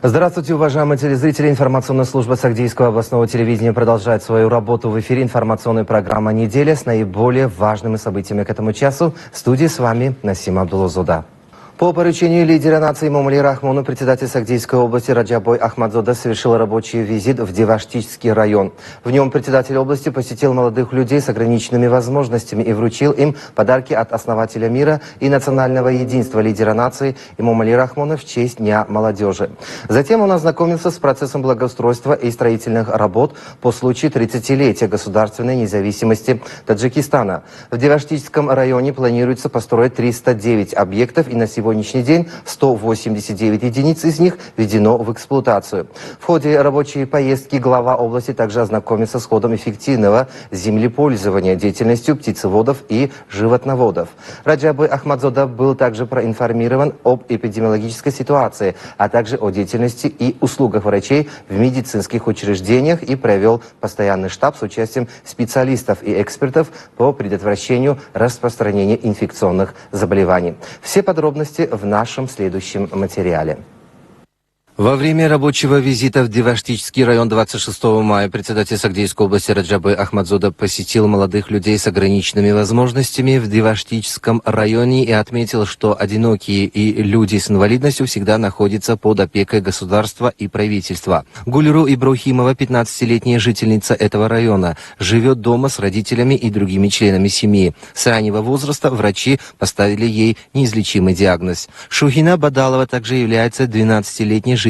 Здравствуйте, уважаемые телезрители. Информационная служба Сагдийского областного телевидения продолжает свою работу. В эфире информационная программа «Неделя» с наиболее важными событиями к этому часу. В студии с вами Насим Абдулозода. По поручению лидера нации Эмомали Рахмону председатель Сагдийской области Раджабой Ахмадзода совершил рабочий визит в Деваштичский район. В нем председатель области посетил молодых людей с ограниченными возможностями и вручил им подарки от основателя мира и национального единства лидера нации Эмомали Рахмона в честь Дня молодежи. Затем он ознакомился с процессом благоустройства и строительных работ по случаю 30-летия государственной независимости Таджикистана. В Деваштичском районе планируется построить 309 объектов, и на сегодняшний день 189 единиц из них введено в эксплуатацию. В ходе рабочей поездки глава области также ознакомится с ходом эффективного землепользования, деятельностью птицеводов и животноводов. Раджабой Ахмадзода был также проинформирован об эпидемиологической ситуации, а также о деятельности и услугах врачей в медицинских учреждениях и провел постоянный штаб с участием специалистов и экспертов по предотвращению распространения инфекционных заболеваний. Все подробности в нашем следующем материале. Во время рабочего визита в Деваштичский район 26 мая председатель Сагдийской области Раджабой Ахмадзода посетил молодых людей с ограниченными возможностями в Деваштичском районе и отметил, что одинокие и люди с инвалидностью всегда находятся под опекой государства и правительства. Гульру Ибрахимова, 15-летняя жительница этого района, живет дома с родителями и другими членами семьи. С раннего возраста врачи поставили ей неизлечимый диагноз. Шухина Бадалова также является 12-летней жительницей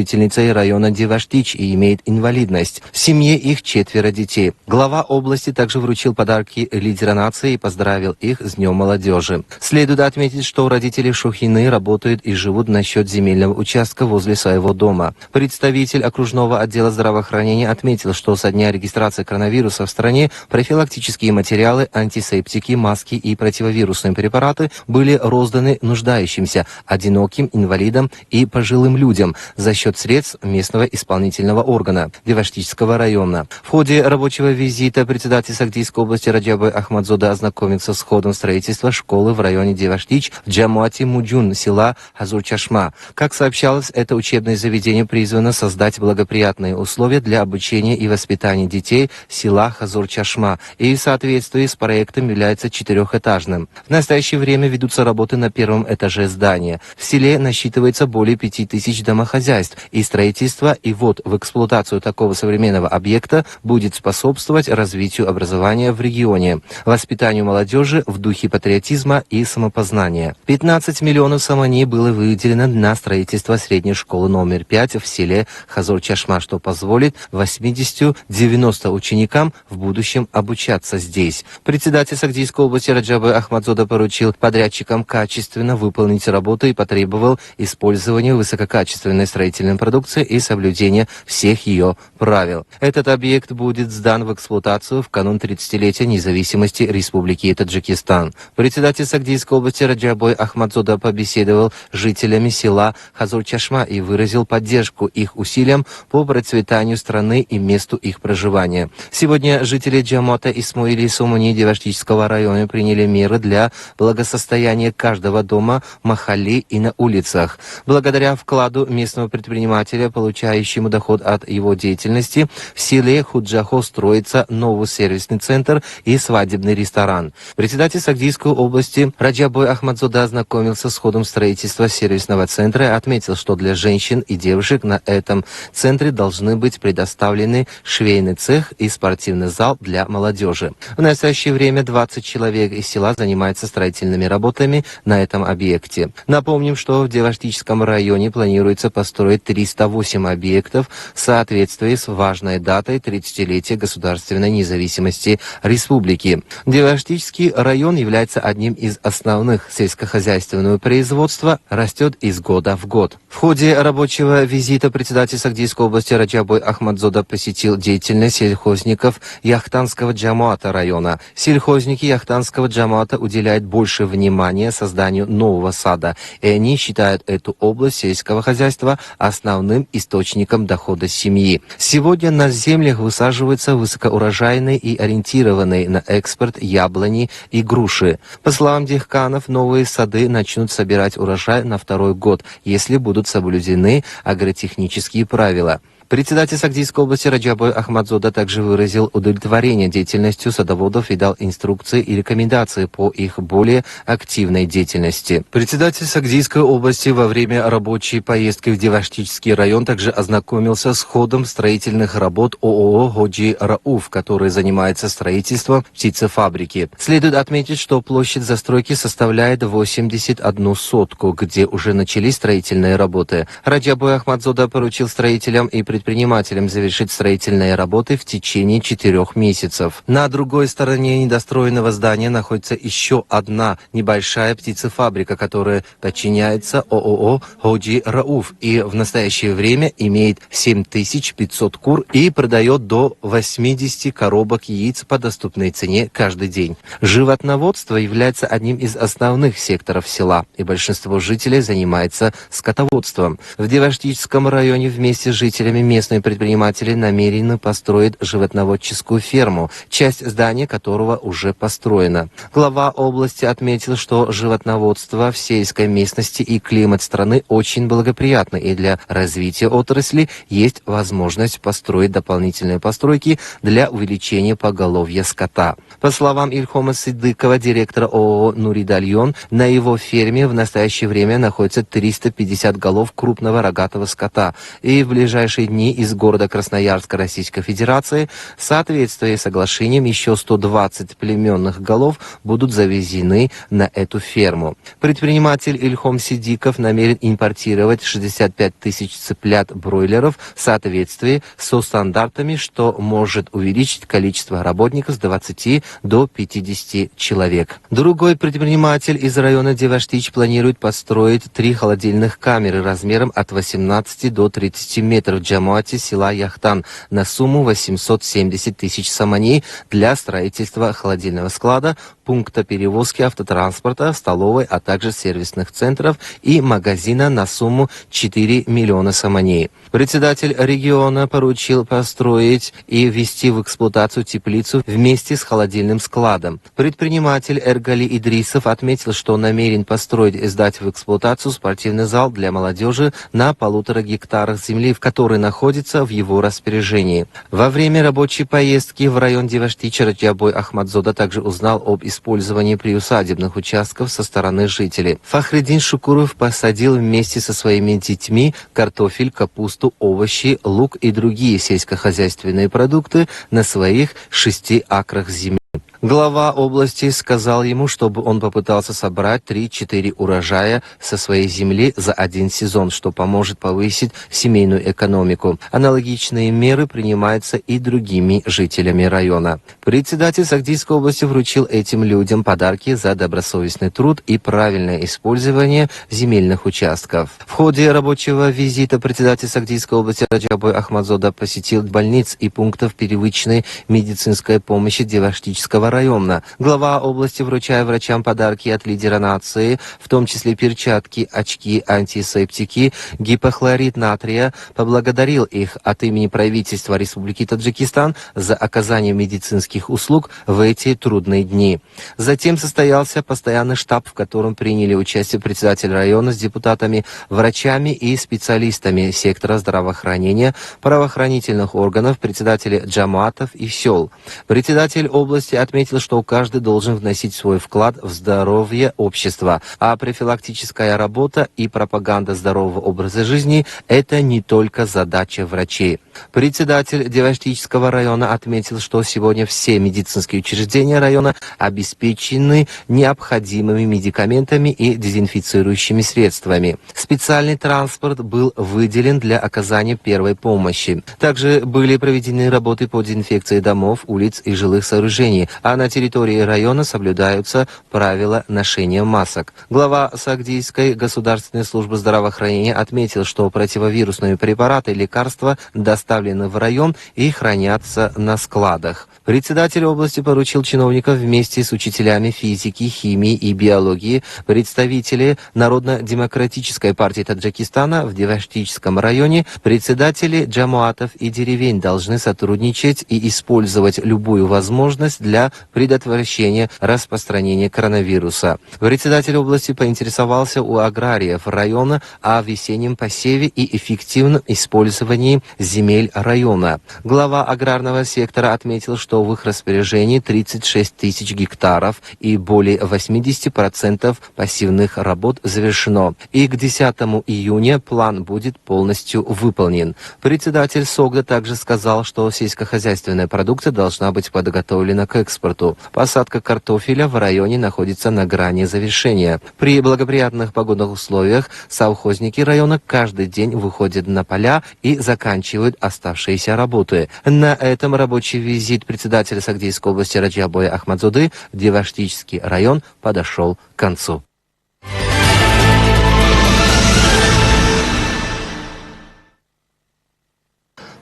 района Деваштич и имеет инвалидность. В семье их 4 детей. Глава области также вручил подарки лидера нации и поздравил их с Днем молодежи. Следует отметить, что родители Шухины работают и живут на счет земельного участка возле своего дома. Представитель окружного отдела здравоохранения отметил, что со дня регистрации коронавируса в стране профилактические материалы, антисептики, маски и противовирусные препараты были розданы нуждающимся, одиноким, инвалидам и пожилым людям за счет средств местного исполнительного органа Деваштичского района. В ходе рабочего визита председатель Сагдийской области Раджабой Ахмадзода ознакомился с ходом строительства школы в районе Деваштич в Джамуате Муджун, села Хазур-Чашма. Как сообщалось, это учебное заведение призвано создать благоприятные условия для обучения и воспитания детей села Хазур-Чашма и в соответствии с проектом является 4-этажным. В настоящее время ведутся работы на 1-м этаже здания. В селе насчитывается более 5000 домохозяйств, и строительство и ввод в эксплуатацию такого современного объекта будет способствовать развитию образования в регионе, воспитанию молодежи в духе патриотизма и самопознания. 15 миллионов самани было выделено на строительство средней школы номер 5 в селе Хазур-Чашма, что позволит 80-90 ученикам в будущем обучаться здесь. Председатель Сагдийской области Раджабой Ахмадзода поручил подрядчикам качественно выполнить работу и потребовал использования высококачественной строительной продукции и соблюдения всех ее правил. Этот объект будет сдан в эксплуатацию в канун 30-летия независимости Республики Таджикистан. Председатель Сагдийской области Раджабой Ахмадзода побеседовал с жителями села Хазур-Чашма и выразил поддержку их усилиям по процветанию страны и месту их проживания. Сегодня жители Джамуата Исмоили и Сумуни Деваштичского района приняли меры для благосостояния каждого дома, махалли и на улицах. Благодаря вкладу местного предпринимателя, получающему доход от его деятельности, в селе Худжахо строится новый сервисный центр и свадебный ресторан. Председатель Сагдийской области Раджабой Ахмадзода ознакомился с ходом строительства сервисного центра и отметил, что для женщин и девушек на этом центре должны быть предоставлены швейный цех и спортивный зал для молодежи. В настоящее время 20 человек из села занимаются строительными работами на этом объекте. Напомним, что в Деваштичском районе планируется построить 308 объектов в соответствии с важной датой 30-летия государственной независимости республики. Деваштичский район является одним из основных сельскохозяйственного производства, растет из года в год. В ходе рабочего визита председатель Сагдийской области Раджабой Ахмадзода посетил деятельность сельхозников Яхтанского Джамуата района. Сельхозники Яхтанского Джамуата уделяют больше внимания созданию нового сада, и они считают эту область сельского хозяйства основным источником дохода семьи. Сегодня на землях высаживаются высокоурожайные и ориентированные на экспорт яблони и груши. По словам дехканов, новые сады начнут собирать урожай на второй год, если будут соблюдены агротехнические правила. Председатель Сагдийской области Раджабой Ахмадзода также выразил удовлетворение деятельностью садоводов и дал инструкции и рекомендации по их более активной деятельности. Председатель Сагдийской области во время рабочей поездки в Деваштический район также ознакомился с ходом строительных работ ООО «Ходжи Рауф», который занимается строительством птицефабрики. Следует отметить, что площадь застройки составляет 81 сотку, где уже начались строительные работы. Раджабой Ахмадзода поручил строителям и предпринимателям завершить строительные работы в течение 4 месяцев. На другой стороне недостроенного здания находится еще одна небольшая птицефабрика, которая подчиняется ООО «Ходжи Рауф» и в настоящее время имеет 7500 кур и продает до 80 коробок яиц по доступной цене каждый день. Животноводство является одним из основных секторов села, и большинство жителей занимается скотоводством. В Деваштическом районе вместе с жителями местные предприниматели намерены построить животноводческую ферму, часть здания которого уже построена. Глава области отметил, что животноводство в сельской местности и климат страны очень благоприятны, и для развития отрасли есть возможность построить дополнительные постройки для увеличения поголовья скота. По словам Ильхома Сидыкова, директора ООО «Нуридальон», на его ферме в настоящее время находится 350 голов крупного рогатого скота, и в ближайшие дни из города Красноярска Российской Федерации в соответствии с соглашением еще 120 племенных голов будут завезены на эту ферму. Предприниматель Ильхом Сидиков намерен импортировать 65 тысяч цыплят-бройлеров в соответствии со стандартами, что может увеличить количество работников с 20 до 50 человек. Другой предприниматель из района Деваштич планирует построить 3 холодильных камеры размером от 18 до 30 метров в Джамуате села Яхтан на сумму 870 тысяч саманей для строительства холодильного склада, пункта перевозки автотранспорта, столовой, а также сервисных центров и магазина на сумму 4 миллиона саманей. Председатель региона поручил построить и ввести в эксплуатацию теплицу вместе с холодильным складом. Предприниматель Эргали Идрисов отметил, что намерен построить и сдать в эксплуатацию спортивный зал для молодежи на 1,5 гектарах земли, в которой находится в его распоряжении. Во время рабочей поездки в район Деваштича Раджабой Ахмадзода также узнал об использовании приусадебных участков со стороны жителей. Фахриддин Шукуров посадил вместе со своими детьми картофель, капусту, овощи, лук и другие сельскохозяйственные продукты на своих 6 акрах земли. Глава области сказал ему, чтобы он попытался собрать 3-4 урожая со своей земли за один сезон, что поможет повысить семейную экономику. Аналогичные меры принимаются и другими жителями района. Председатель Сагдийской области вручил этим людям подарки за добросовестный труд и правильное использование земельных участков. В ходе рабочего визита председатель Сагдийской области Раджабой Ахмадзода посетил больниц и пунктов первичной медицинской помощи Деваштического района. Глава области, вручая врачам подарки от лидера нации, в том числе перчатки, очки, антисептики, гипохлорид натрия, поблагодарил их от имени правительства Республики Таджикистан за оказание медицинских услуг в эти трудные дни. Затем состоялся постоянный штаб, в котором приняли участие председатель района с депутатами, врачами и специалистами сектора здравоохранения, правоохранительных органов, председатели джамаатов и сел. Председатель области отметил, что каждый должен вносить свой вклад в здоровье общества, а профилактическая работа и пропаганда здорового образа жизни – это не только задача врачей. Председатель Деваштического района отметил, что сегодня все медицинские учреждения района обеспечены необходимыми медикаментами и дезинфицирующими средствами. Специальный транспорт был выделен для оказания первой помощи. Также были проведены работы по дезинфекции домов, улиц и жилых сооружений, а на территории района соблюдаются правила ношения масок. Глава Сагдийской государственной службы здравоохранения отметил, что противовирусные препараты и лекарства доставлены в район и хранятся на складах. Председатель области поручил чиновникам вместе с учителями физики, химии и биологии, представители Народно-демократической партии Таджикистана в Деваштическом районе, председатели джамуатов и деревень должны сотрудничать и использовать любую возможность для предотвращения распространения коронавируса. Председатель области поинтересовался у аграриев района о весеннем посеве и эффективном использовании земель района. Глава аграрного сектора отметил, что в их распоряжении 36 тысяч гектаров и более 80% пассивных работ завершено. И к 10 июня план будет полностью выполнен. Председатель СОГДа также сказал, что сельскохозяйственная продукция должна быть подготовлена к экспорту. Посадка картофеля в районе находится на грани завершения. При благоприятных погодных условиях совхозники района каждый день выходят на поля и заканчивают оставшиеся работы. На этом рабочий визит председателя Сагдийской области Раджабоя Ахмадзоды в Деваштический район подошел к концу.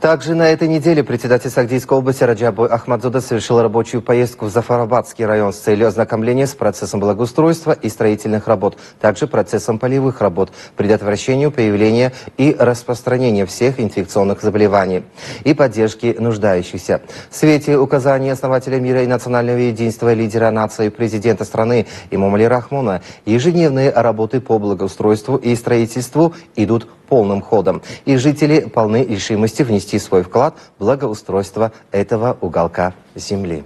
Также на этой неделе председатель Сагдийской области Раджабой Ахмадзода совершил рабочую поездку в Зафарабадский район с целью ознакомления с процессом благоустройства и строительных работ, также процессом полевых работ, предотвращению появления и распространения всех инфекционных заболеваний и поддержки нуждающихся. В свете указаний основателя мира и национального единства, лидера нации, президента страны Эмомали Рахмона, ежедневные работы по благоустройству и строительству идут полным ходом, и жители полны решимости внести свой вклад в благоустройство этого уголка земли.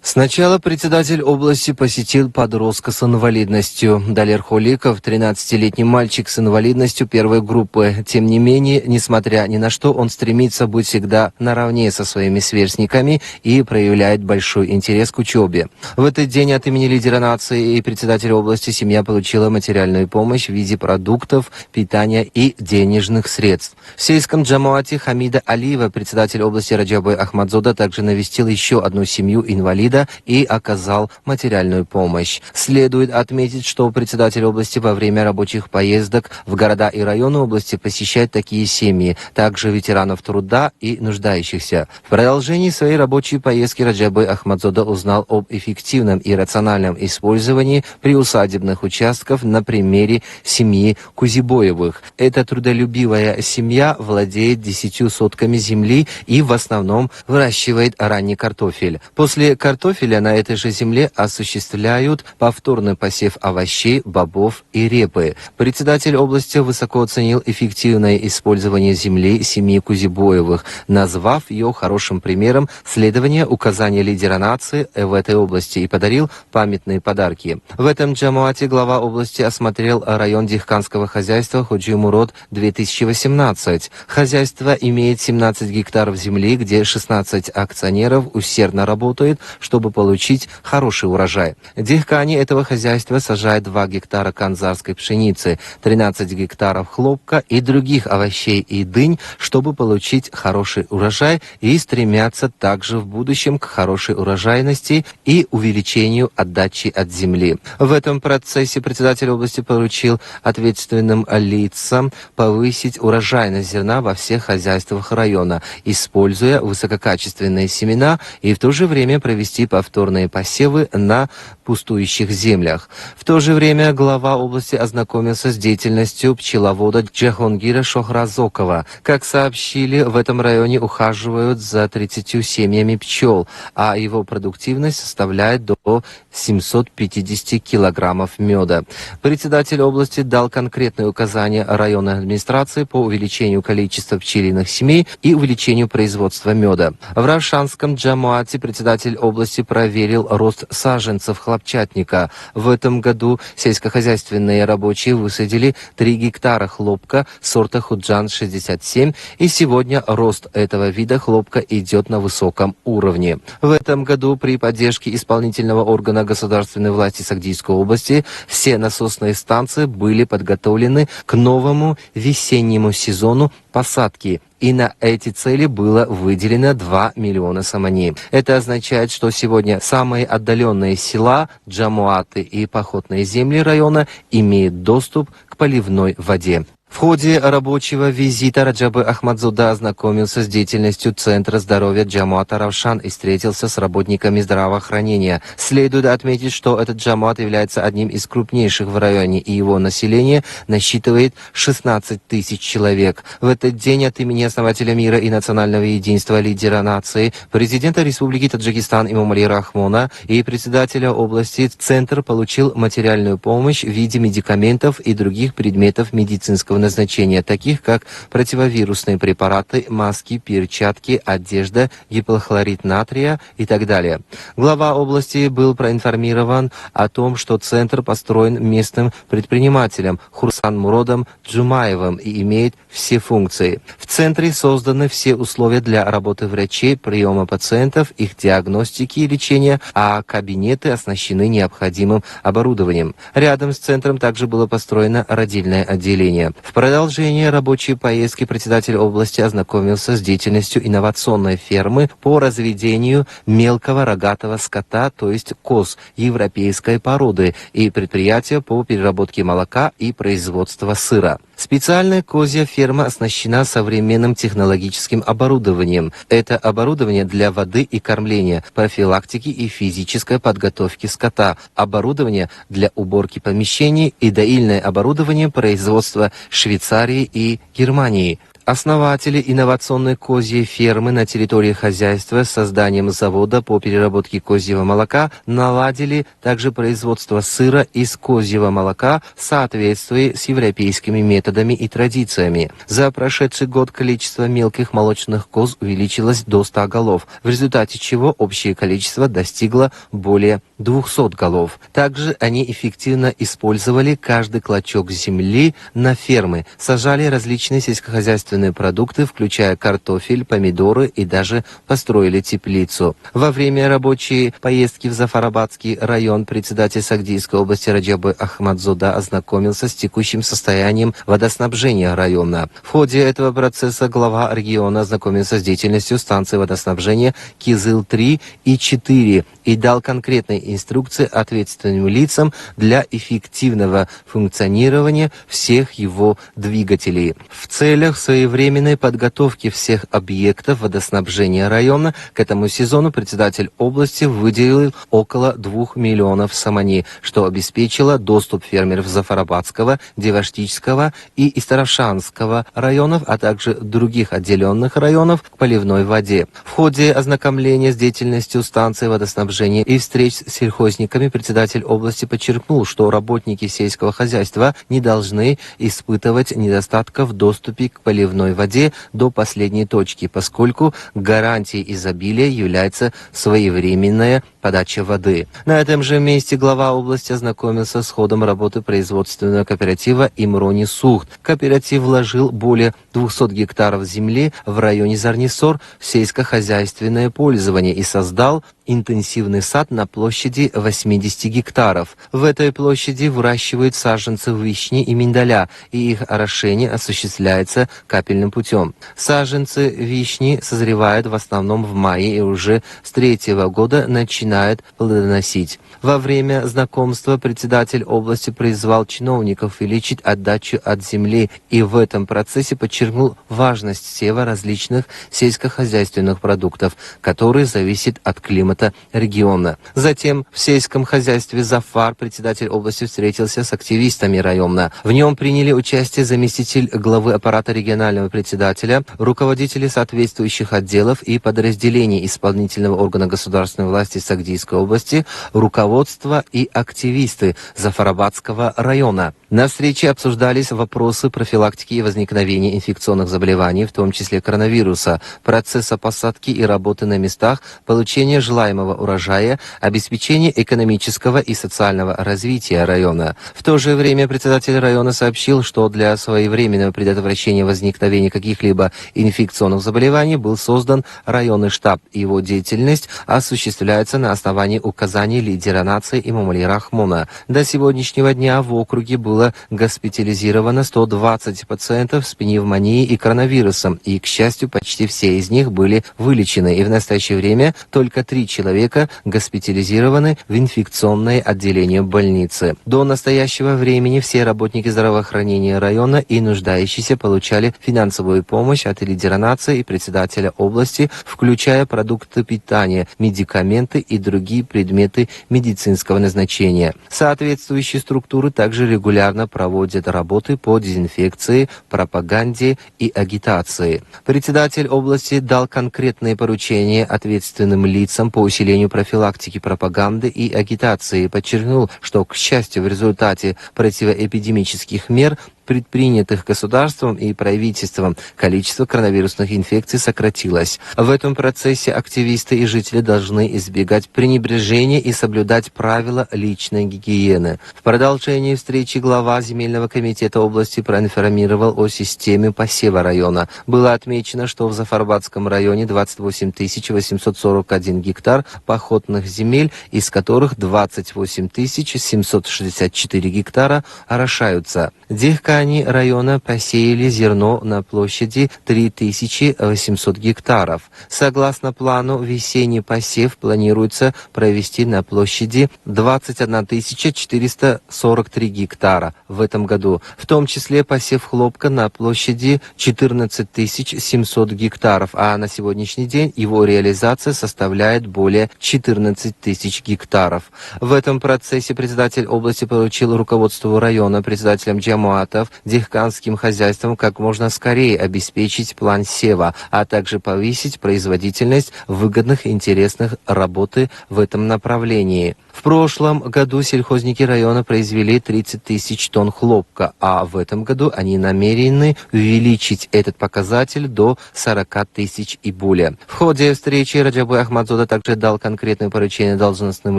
Сначала председатель области посетил подростка с инвалидностью. Далер Холиков, 13-летний мальчик с инвалидностью первой группы. Тем не менее, несмотря ни на что, он стремится быть всегда наравне со своими сверстниками и проявляет большой интерес к учебе. В этот день от имени лидера нации и председателя области семья получила материальную помощь в виде продуктов, питания и денежных средств. В сельском джамуате Хамида Алиева, председатель области Раджабой Ахмадзода, также навестил еще одну семью инвалидов и оказал материальную помощь. Следует отметить, что председатель области во время рабочих поездок в города и районы области посещает такие семьи, также ветеранов труда и нуждающихся. В продолжении своей рабочей поездки Раджабой Ахмадзода узнал об эффективном и рациональном использовании приусадебных участков на примере семьи Кузибоевых. Эта трудолюбивая семья владеет 10 сотками земли и в основном выращивает ранний картофель. После картофеля на этой же земле осуществляют повторный посев овощей, бобов и репы. Председатель области высоко оценил эффективное использование земли семьи Кузибоевых, назвав ее хорошим примером следования указаний лидера нации в этой области и подарил памятные подарки. В этом джамуате глава области осмотрел район дихканского хозяйства Ходжи Мурод 2018. Хозяйство имеет 17 гектаров земли, где 16 акционеров усердно работают, чтобы получить хороший урожай. Дихкане этого хозяйства сажают 2 гектара канзарской пшеницы, 13 гектаров хлопка и других овощей и дынь, чтобы получить хороший урожай, и стремятся также в будущем к хорошей урожайности и увеличению отдачи от земли. В этом процессе председатель области поручил ответственным лицам повысить урожайность зерна во всех хозяйствах района, используя высококачественные семена, и в то же время провести повторные посевы на пустующих землях. В то же время глава области ознакомился с деятельностью пчеловода Джахонгира Шохразокова. Как сообщили, в этом районе ухаживают за 30 семьями пчел, а его продуктивность составляет до 750 килограммов меда. Председатель области дал конкретные указания районной администрации по увеличению количества пчелиных семей и увеличению производства меда. В Равшанском джамуате председатель области проверил рост саженцев хлопчатника. В этом году сельскохозяйственные рабочие высадили 3 гектара хлопка сорта Худжан-67, и сегодня рост этого вида хлопка идет на высоком уровне. В этом году при поддержке исполнительного органа государственной власти Сагдийской области все насосные станции были подготовлены к новому весеннему сезону посадки и на эти цели было выделено 2 миллиона самани. Это означает, что сегодня самые отдаленные села, джамуаты и походные земли района имеют доступ к поливной воде. В ходе рабочего визита Раджабы Ахмадзуда ознакомился с деятельностью Центра здоровья Джамуата Равшан и встретился с работниками здравоохранения. Следует отметить, что этот джамуат является одним из крупнейших в районе, и его население насчитывает 16 тысяч человек. В этот день от имени основателя мира и национального единства, лидера нации, президента Республики Таджикистан Эмомали Рахмона и председателя области Центр получил материальную помощь в виде медикаментов и других предметов медицинского назначения, таких как противовирусные препараты, маски, перчатки, одежда, гипохлорид натрия и так далее. Глава области был проинформирован о том, что центр построен местным предпринимателем Хурсан Муродом Джумаевым и имеет все функции. В центре созданы все условия для работы врачей, приема пациентов, их диагностики и лечения, а кабинеты оснащены необходимым оборудованием. Рядом с центром также было построено родильное отделение. В продолжение рабочей поездки председатель области ознакомился с деятельностью инновационной фермы по разведению мелкого рогатого скота, то есть коз европейской породы, и предприятия по переработке молока и производству сыра. Специальная козья ферма оснащена современным технологическим оборудованием. Это оборудование для воды и кормления, профилактики и физической подготовки скота, оборудование для уборки помещений и доильное оборудование производства Швейцарии и Германии. Основатели инновационной козьей фермы на территории хозяйства с созданием завода по переработке козьего молока наладили также производство сыра из козьего молока в соответствии с европейскими методами и традициями. За прошедший год количество мелких молочных коз увеличилось до 100 голов, в результате чего общее количество достигло более 200 голов. Также они эффективно использовали каждый клочок земли на фермы, сажали различные сельскохозяйственные продукты, включая картофель, помидоры, и даже построили теплицу. Во время рабочей поездки в Зафарабадский район председатель Сагдийской области Раджабы Ахмадзуда ознакомился с текущим состоянием водоснабжения района. В ходе этого процесса глава региона ознакомился с деятельностью станции водоснабжения Кизыл-3 и 4 и дал конкретные инструкции ответственным лицам для эффективного функционирования всех его двигателей. В целях своевременной подготовки всех объектов водоснабжения района к этому сезону председатель области выделил около 2 миллионов самани, что обеспечило доступ фермеров Зафарабадского, Деваштичского и Истаравшанского районов, а также других отделенных районов к поливной воде. В ходе ознакомления с деятельностью станции водоснабжения и встреч с сельхозниками председатель области подчеркнул, что работники сельского хозяйства не должны испытывать недостатков в доступе к поливной воде до последней точки, поскольку гарантией изобилия является своевременная подача воды. На этом же месте глава области ознакомился с ходом работы производственного кооператива Имрони Сухт. Кооператив вложил более 200 гектаров земли в районе Зарнисор в сельскохозяйственное пользование и создал интенсивный сад на площади 80 гектаров. В этой площади выращивают саженцы вишни и миндаля, и их орошение осуществляется капельным путем. Саженцы вишни созревают в основном в мае и уже с 3-го года начинают плодоносить. Во время знакомства председатель области призвал чиновников увеличить отдачу от земли и в этом процессе подчеркнул важность сева различных сельскохозяйственных продуктов, которые зависят от климата региона. Затем в сельском хозяйстве Зафар председатель области встретился с активистами района. В нем приняли участие заместитель главы аппарата регионального председателя, руководители соответствующих отделов и подразделений исполнительного органа государственной власти Сагдийской области, руководство и активисты Зафарабадского района. На встрече обсуждались вопросы профилактики и возникновения инфекционных заболеваний, в том числе коронавируса, процесса посадки и работы на местах, получения желаемого урожая, обеспечения экономического и социального развития района. В то же время председатель района сообщил, что для своевременного предотвращения возникновения каких-либо инфекционных заболеваний был создан районный штаб. Его деятельность осуществляется на основании указаний лидера нации Эмомали Рахмона. До сегодняшнего дня в округе было было госпитализировано 120 пациентов с пневмонией и коронавирусом, и, к счастью, почти все из них были вылечены, и в настоящее время только 3 человека госпитализированы в инфекционное отделение больницы. До настоящего времени все работники здравоохранения района и нуждающиеся получали финансовую помощь от лидера нации и председателя области, включая продукты питания, медикаменты и другие предметы медицинского назначения. Соответствующие структуры также регулярно проводят работы по дезинфекции, пропаганде и агитации. Председатель области дал конкретные поручения ответственным лицам по усилению профилактики, пропаганды и агитации. Подчеркнул, что, к счастью, в результате противоэпидемических мер, предпринятых государством и правительством, количество коронавирусных инфекций сократилось. В этом процессе активисты и жители должны избегать пренебрежения и соблюдать правила личной гигиены. В продолжении встречи глава земельного комитета области проинформировал о системе посева района. Было отмечено, что в Зафарбатском районе 28 841 гектар походных земель, из которых 28 764 гектара орошаются. Дехкани района посеяли зерно на площади 3800 гектаров. Согласно плану, весенний посев планируется провести на площади 21 443 гектара в этом году, в том числе посев хлопка на площади 14 700 гектаров, а на сегодняшний день его реализация составляет более 14 тысяч гектаров. В этом процессе председатель области поручил руководству района, председателям джамуатов, дехканским хозяйствам как можно скорее обеспечить план сева, а также повысить производительность выгодных и интересных работы в этом направлении. В прошлом году сельхозники района произвели 30 тысяч тонн хлопка, а в этом году они намерены увеличить этот показатель до 40 тысяч и более. В ходе встречи Раджабы Ахмадзода также дал конкретные поручения должностным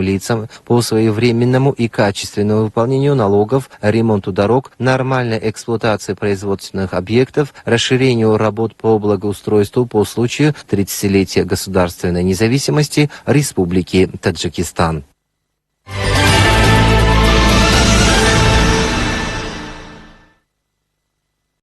лицам по своевременному и качественному выполнению налогов, ремонту дорог, нормальной эксплуатации производственных объектов, расширению работ по благоустройству по случаю 30-летия государственной независимости Республики Таджикистан.